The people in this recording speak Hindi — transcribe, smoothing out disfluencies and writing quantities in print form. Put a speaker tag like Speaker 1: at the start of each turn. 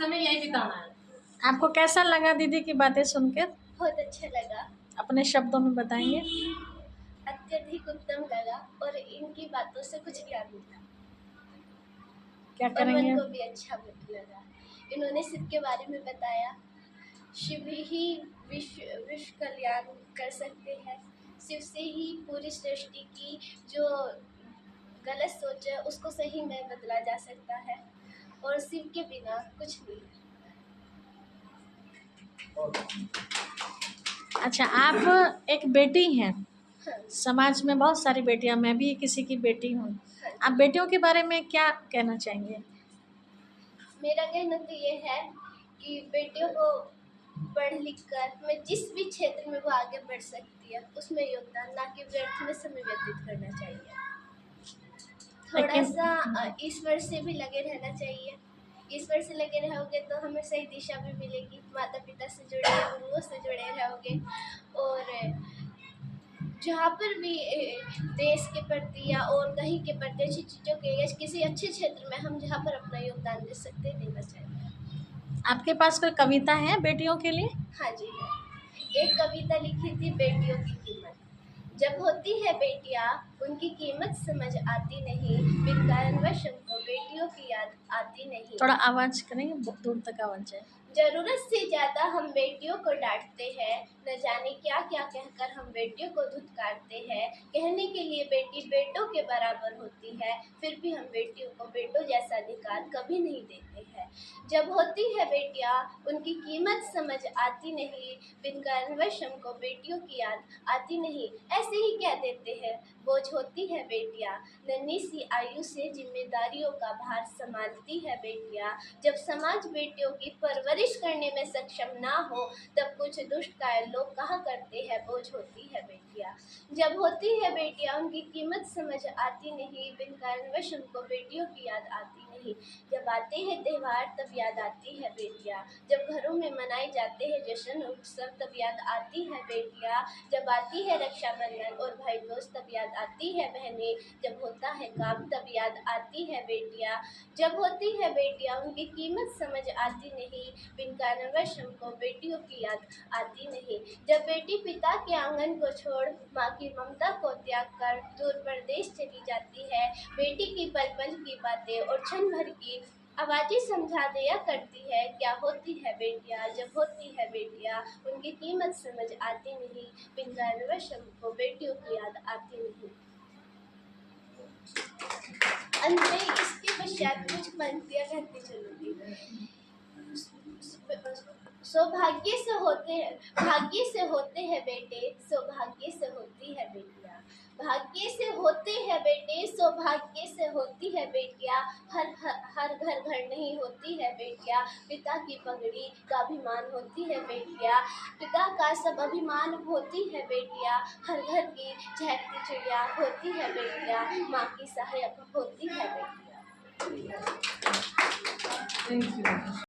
Speaker 1: समय यही बिताना है।
Speaker 2: आपको कैसा लगा दीदी की बातें सुनकर?
Speaker 3: बहुत अच्छा लगा।
Speaker 2: अपने शब्दों में बताएंगे।
Speaker 3: अत्यधिक उत्तम लगा और इनकी बातों से कुछ ज्ञान मिला
Speaker 2: क्या
Speaker 3: और मन
Speaker 2: करेंगे?
Speaker 3: को भी अच्छा लगा। इन्होंने शिव के बारे में बताया। शिव ही विश्व कल्याण कर सकते हैं। शिव से ही पूरी सृष्टि की जो गलत सोच है उसको सही में बदला जा सकता है और शिव के बिना कुछ नहीं है।
Speaker 2: अच्छा, आप एक बेटी हैं।
Speaker 3: हाँ,
Speaker 2: समाज में बहुत सारी बेटियां, मैं भी किसी की बेटी हूँ।
Speaker 3: हाँ।
Speaker 2: आप बेटियों के बारे में क्या कहना चाहेंगे?
Speaker 3: मेरा कहना तो ये है कि बेटियों को पढ़ लिख कर मैं जिस भी क्षेत्र में वो आगे बढ़ सकती है उसमें योगदान, ना कि व्यर्थ में समय व्यतीत करना चाहिए। थोड़ा
Speaker 2: लेकिन
Speaker 3: सा ईश्वर से भी लगे रहना चाहिए। ईश्वर से लगे रहोगे तो हमें सही दिशा भी मिलेगी। माता पिता से जुड़े, गुरुओं से जुड़े रहोगे और जहाँ पर भी देश के प्रति या और कहीं के प्रति अच्छी चीज़ों के या किसी अच्छे क्षेत्र में हम जहाँ पर अपना योगदान दे सकते हैं देना चाहिए।
Speaker 2: आपके पास कोई कविता है बेटियों के लिए?
Speaker 3: हाँ जी है। एक कविता लिखी थी बेटियों की कीमत। जब होती है बेटियां उनकी कीमत समझ आती नहीं, बिन कारणवश हमको बेटियों की याद आती नहीं।
Speaker 2: थोड़ा आवाज करेंगे, बहुत दूर तक आवाज है।
Speaker 3: जरूरत से ज्यादा हम बेटियों को डांटते हैं, न जाने क्या क्या कहकर हम बेटियों को धुतकारते हैं। कहने के लिए बेटी बेटों के बराबर होती है, फिर भी हम बेटियों को बेटों जैसा अधिकार कभी नहीं देते हैं। जब होती है बेटियां उनकी कीमत समझ आती नहीं, बिन कारणवश हमको बेटियों की याद आती नहीं। ऐसे ही कह देते हैं, बोझ होती है बेटियां, नन्ही सी आयु से जिम्मेदारियों का भार संभालती है बेटियां। जब समाज बेटियों की परवरिश करने में सक्षम ना हो, तब कुछ दुष्ट कायर लोग कहा करते हैं, बोझ होती है बेटियां। जब होती है बेटियां उनकी कीमत समझ आती नहीं, बिन कारणवश उनको बेटियों की याद आती नहीं। जब आते हैं त्योहार तब याद आती है बेटियां, जब घरों में मनाए जाते हैं जश्न उत्सव तब याद आती है बेटियां। जब आती है रक्षाबंधन और भाई दूज तब याद आती है बहनें, जब होता है काम तब याद आती है बेटियां। जब होती है बेटियां उनकी कीमत समझ आती नहीं, बिन कारणवश हमको बेटियों की याद आती नहीं। जब बेटी पिता के आंगन को छोड़ माँ की ममता को त्याग कर दूर परदेश चली जाती है, बेटी की पल पल की बातें और क्षण भर की आवाज़ें समझा दिया करती है। क्या होती है बेटियां, जब होती है बेटियां उनकी कीमत समझ आती नहीं, बिन कारणवश हमको बेटियों की याद आती नहीं। अंत में इसके पश्चात कुछ पंक्तियां कहती चलूंगी। सौभाग्य से होते हैं, भाग्य से होते हैं बेटे, सौभाग्य से होती है बेटियां। भाग्य से होते हैं बेटे, सौभाग्य से होती है बेटियां। हर घर घर नहीं होती है बेटियां, पिता की पगड़ी का अभिमान होती है बेटियां। पिता का सब अभिमान होती है बेटियां, हर घर की चहकती चिड़िया होती है बेटियां, माँ की सहायक होती है बेटियां।
Speaker 1: Thank you.